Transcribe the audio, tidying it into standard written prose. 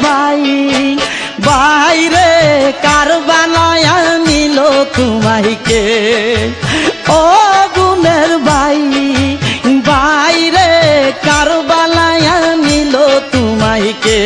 ভাই বাইরে কার বানায়া নিল তোমাইকে ও গুণের ভাই বাইরে কার বানায়া নিল তোমাইকে